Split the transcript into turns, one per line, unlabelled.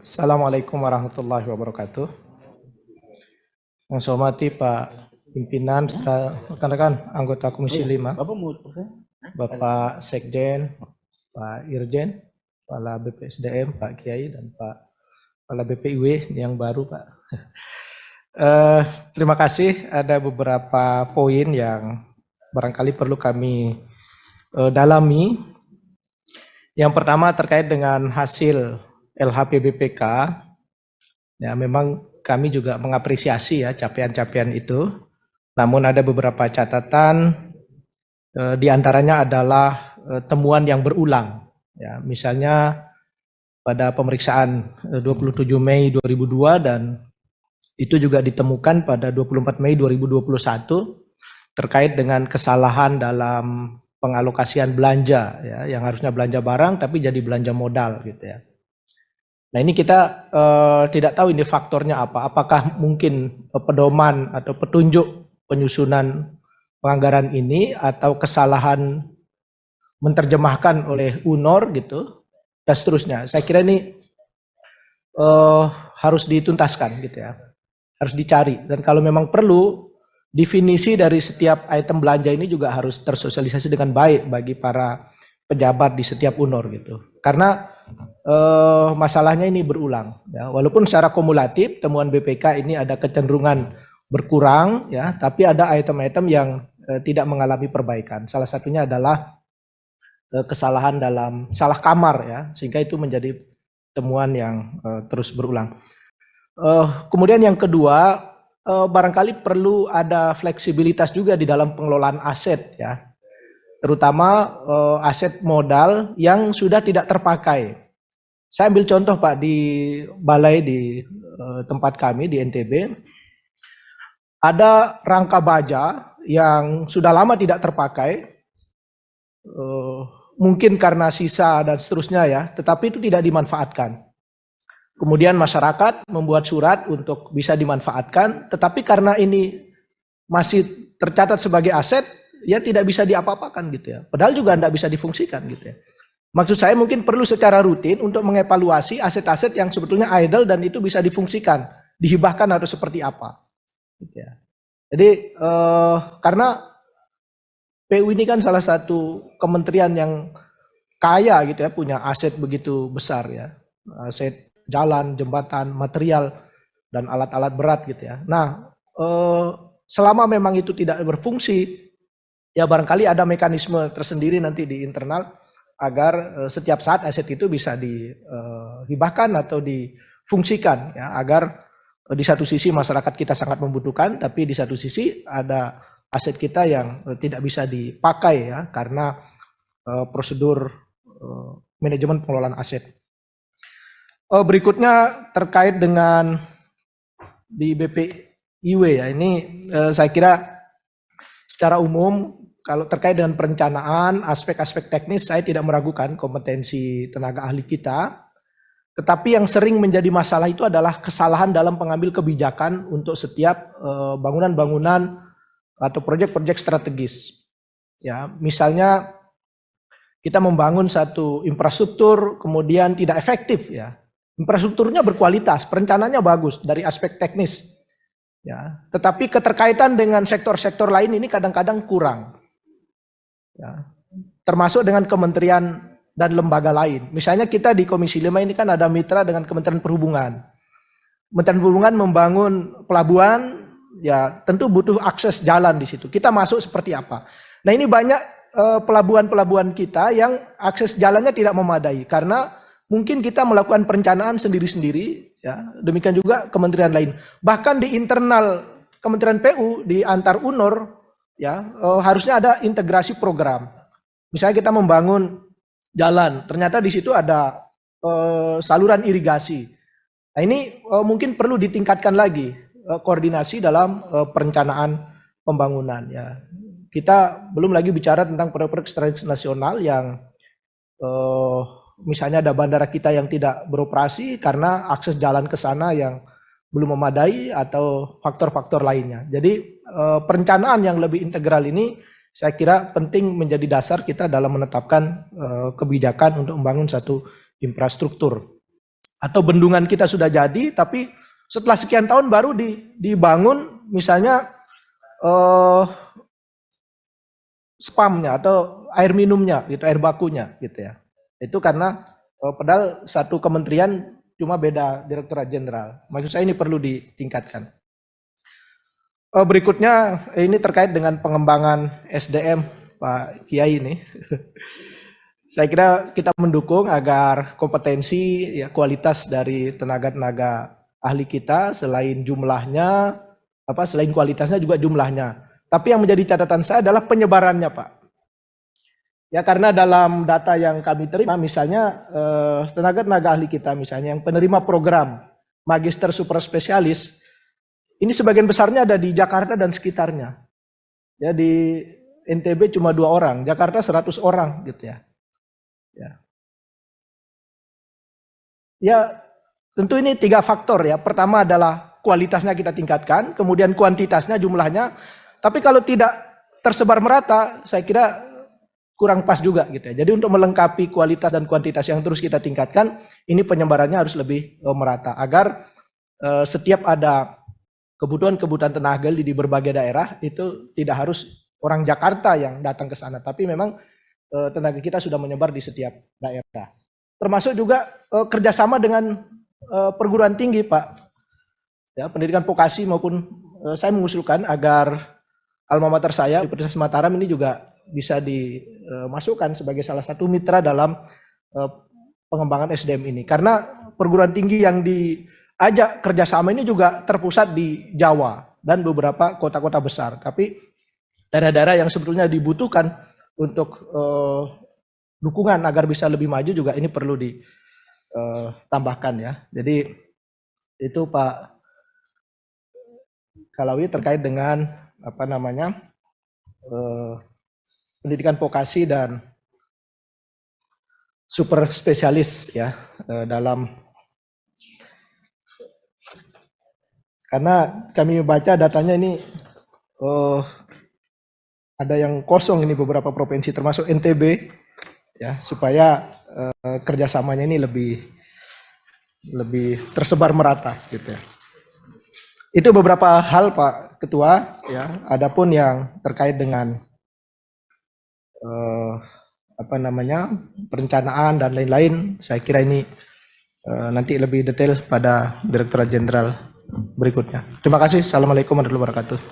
Assalamualaikum warahmatullahi wabarakatuh. Yang saya hormati Pak Pimpinan, rekan-rekan anggota Komisi 5, Bapak Sekjen, Pak Irjen, Kepala BPSDM, Pak Kiai, dan Pak Kepala BPIW yang baru, Pak. Terima kasih. Ada beberapa poin yang barangkali perlu kami dalami. Yang pertama terkait dengan hasil LHPBPK. Ya, memang kami juga mengapresiasi ya capaian-capaian itu. Namun ada beberapa catatan, di antaranya adalah temuan yang berulang. Ya, misalnya pada pemeriksaan 27 Mei 2002 dan itu juga ditemukan pada 24 Mei 2021 terkait dengan kesalahan dalam pengalokasian belanja, ya, yang harusnya belanja barang tapi jadi belanja modal gitu ya. Nah ini kita tidak tahu ini faktornya apa. Apakah mungkin pedoman atau petunjuk penyusunan penganggaran ini atau kesalahan menerjemahkan oleh UNOR gitu dan seterusnya. Saya kira ini harus dituntaskan gitu ya, harus dicari. Dan kalau memang perlu, definisi dari setiap item belanja ini juga harus tersosialisasi dengan baik bagi para pejabat di setiap UNOR gitu. Karena masalahnya ini berulang ya. Walaupun secara kumulatif temuan BPK ini ada kecenderungan berkurang ya, tapi ada item-item yang tidak mengalami perbaikan. Salah satunya adalah kesalahan dalam salah kamar ya, sehingga itu menjadi temuan yang terus berulang. Kemudian yang kedua, barangkali perlu ada fleksibilitas juga di dalam pengelolaan aset ya, terutama aset modal yang sudah tidak terpakai. Saya ambil contoh Pak, di balai di tempat kami di NTB, ada rangka baja yang sudah lama tidak terpakai, mungkin karena sisa dan seterusnya ya, tetapi itu tidak dimanfaatkan. Kemudian masyarakat membuat surat untuk bisa dimanfaatkan, tetapi karena ini masih tercatat sebagai aset, ya tidak bisa diapa-apakan gitu ya. Padahal juga tidak bisa difungsikan gitu ya. Maksud saya mungkin perlu secara rutin untuk mengevaluasi aset-aset yang sebetulnya idle dan itu bisa difungsikan, dihibahkan atau seperti apa. Gitu ya. Jadi karena PU ini kan salah satu kementerian yang kaya gitu ya, punya aset begitu besar ya, aset jalan, jembatan, material, dan alat-alat berat gitu ya. Nah, selama memang itu tidak berfungsi, ya barangkali ada mekanisme tersendiri nanti di internal agar setiap saat aset itu bisa dihibahkan atau difungsikan ya, agar di satu sisi masyarakat kita sangat membutuhkan, tapi di satu sisi ada aset kita yang tidak bisa dipakai ya karena prosedur manajemen pengelolaan aset. Berikutnya terkait dengan di BPIW ya, ini saya kira secara umum kalau terkait dengan perencanaan, aspek-aspek teknis saya tidak meragukan kompetensi tenaga ahli kita. Tetapi yang sering menjadi masalah itu adalah kesalahan dalam pengambil kebijakan untuk setiap bangunan-bangunan atau proyek-proyek strategis. Ya, misalnya kita membangun satu infrastruktur kemudian tidak efektif ya. Infrastrukturnya berkualitas, perencanaannya bagus dari aspek teknis. Ya, tetapi keterkaitan dengan sektor-sektor lain ini kadang-kadang kurang. Ya, termasuk dengan kementerian dan lembaga lain. Misalnya kita di Komisi 5 ini kan ada mitra dengan Kementerian Perhubungan. Kementerian Perhubungan membangun pelabuhan, ya tentu butuh akses jalan di situ. Kita masuk seperti apa? Nah ini banyak pelabuhan-pelabuhan kita yang akses jalannya tidak memadai karena mungkin kita melakukan perencanaan sendiri-sendiri, ya. Demikian juga kementerian lain. Bahkan di internal Kementerian PU di antar UNOR, ya harusnya ada integrasi program. Misalnya kita membangun jalan, ternyata di situ ada saluran irigasi. Nah ini mungkin perlu ditingkatkan lagi koordinasi dalam perencanaan pembangunan. Ya, kita belum lagi bicara tentang proyek-proyek strategis nasional yang misalnya ada bandara kita yang tidak beroperasi karena akses jalan ke sana yang belum memadai atau faktor-faktor lainnya. Jadi perencanaan yang lebih integral ini saya kira penting menjadi dasar kita dalam menetapkan kebijakan untuk membangun satu infrastruktur. atau bendungan kita sudah jadi, tapi setelah sekian tahun baru dibangun misalnya spamnya atau air minumnya, gitu, air bakunya, gitu ya. Itu karena padahal satu kementerian cuma beda direktorat jenderal. Maksud saya ini perlu ditingkatkan. Berikutnya ini terkait dengan pengembangan SDM Pak Kiai ini. Saya kira kita mendukung agar kompetensi, ya, kualitas dari tenaga-tenaga ahli kita selain jumlahnya, selain kualitasnya juga jumlahnya. Tapi yang menjadi catatan saya adalah penyebarannya, Pak. Ya, karena dalam data yang kami terima, misalnya tenaga-tenaga ahli kita misalnya yang penerima program magister super spesialis, ini sebagian besarnya ada di Jakarta dan sekitarnya. Ya, di NTB cuma 2 orang, Jakarta 100 orang gitu ya. Ya, tentu ini 3 faktor ya. Pertama adalah kualitasnya kita tingkatkan, kemudian kuantitasnya, jumlahnya. Tapi kalau tidak tersebar merata, saya kira kurang pas juga gitu ya. Jadi untuk melengkapi kualitas dan kuantitas yang terus kita tingkatkan, ini penyebarannya harus lebih merata agar setiap ada kebutuhan tenaga di berbagai daerah itu tidak harus orang Jakarta yang datang ke sana, tapi memang tenaga kita sudah menyebar di setiap daerah. Termasuk juga kerjasama dengan perguruan tinggi, Pak. Ya, pendidikan vokasi maupun saya mengusulkan agar alma mater saya, Universitas Mataram ini juga bisa dimasukkan sebagai salah satu mitra dalam pengembangan SDM ini. Karena perguruan tinggi yang diajak kerjasama ini juga terpusat di Jawa dan beberapa kota-kota besar. Tapi daerah-daerah yang sebetulnya dibutuhkan untuk dukungan agar bisa lebih maju juga ini perlu ditambahkan ya. Jadi itu Pak Kalawi terkait dengan pendidikan vokasi dan super spesialis ya, dalam, karena kami baca datanya ini ada yang kosong ini beberapa provinsi termasuk NTB ya, supaya kerjasamanya ini lebih tersebar merata gitu ya. Itu beberapa hal Pak Ketua ya. Adapun yang terkait dengan perencanaan dan lain-lain, saya kira ini nanti lebih detail pada Direktorat Jenderal berikutnya. Terima kasih. Assalamualaikum warahmatullahi wabarakatuh.